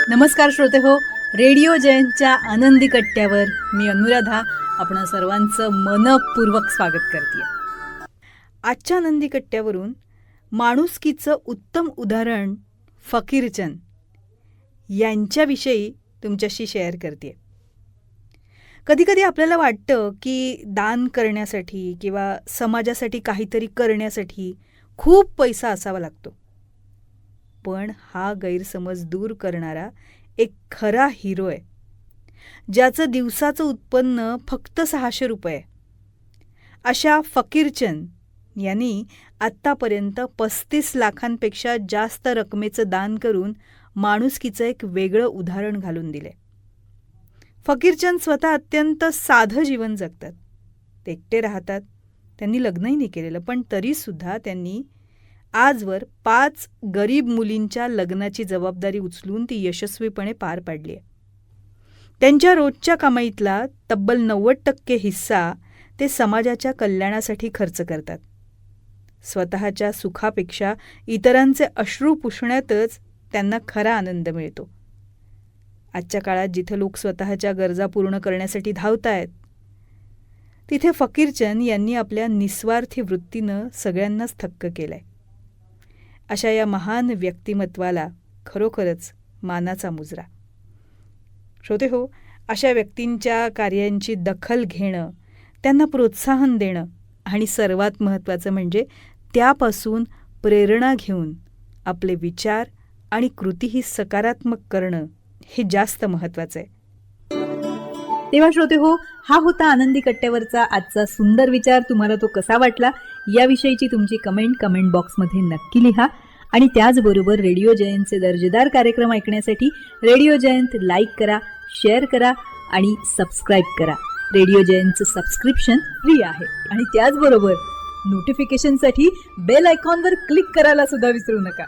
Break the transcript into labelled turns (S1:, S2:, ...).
S1: नमस्कार श्रोते हो, रेडिओ जयंतच्या आनंदी कट्ट्यावर मी अनुराधा आपण सर्वांचं मनपूर्वक स्वागत करते. आजच्या आनंदी कट्ट्यावरून माणुसकीचं उत्तम उदाहरण फकीरचंद यांच्याविषयी तुमच्याशी शेअर करते. कधीकधी आपल्याला वाटतं की दान करण्यासाठी किंवा समाजासाठी काहीतरी करण्यासाठी खूप पैसा असावा लागतो. पण हा गैरसमज दूर करणारा एक खरा हिरो आहे, ज्याचं दिवसाचं उत्पन्न फक्त 600 रुपये. अशा फकीरचंद यांनी आत्तापर्यंत 35 लाखांपेक्षा जास्त रकमेचं दान करून माणुसकीचं एक वेगळं उदाहरण घालून दिले. फकीरचंद स्वतः अत्यंत साधं जीवन जगतात. ते एकटे राहतात. त्यांनी लग्नही नाही केलेलं, पण तरीसुद्धा त्यांनी आजवर 5 गरीब मुलींच्या लग्नाची जबाबदारी उचलून ती यशस्वीपणे पार पाडली आहे. त्यांच्या रोजच्या कमाईतला तब्बल 90% हिस्सा ते समाजाच्या कल्याणासाठी खर्च करतात. स्वतःच्या सुखापेक्षा इतरांचे अश्रू पुसण्यातच त्यांना खरा आनंद मिळतो. आजच्या काळात जिथे लोक स्वतःच्या गरजा पूर्ण करण्यासाठी धावतायत, तिथे फकीरचंद यांनी आपल्या निस्वार्थी वृत्तीनं सगळ्यांनाच थक्क केलंय. अशा या महान व्यक्तिमत्वाला खरोखरच मानाचा मुजरा. श्रोते हो, अशा व्यक्तींच्या कार्यांची दखल घेणं, त्यांना प्रोत्साहन देणं आणि सर्वात महत्त्वाचं म्हणजे त्यापासून प्रेरणा घेऊन आपले विचार आणि कृतीही सकारात्मक करणं हे जास्त महत्त्वाचं आहे. तेव्हा श्रोते हो, हा होता आनंदी कट्ट्यावरचा आजचा सुंदर विचार. तुम्हाला तो कसा वाटला याविषयीची तुमची कमेंट बॉक्समध्ये नक्की लिहा. आणि त्याचबरोबर रेडिओ जयंतचे दर्जेदार कार्यक्रम ऐकण्यासाठी रेडिओ जयंत लाईक करा, शेअर करा आणि सबस्क्राईब करा. रेडिओ जयंतचं सबस्क्रिप्शन फ्री आहे. आणि त्याचबरोबर नोटिफिकेशनसाठी बेल आयकॉनवर क्लिक करायला सुद्धा विसरू नका.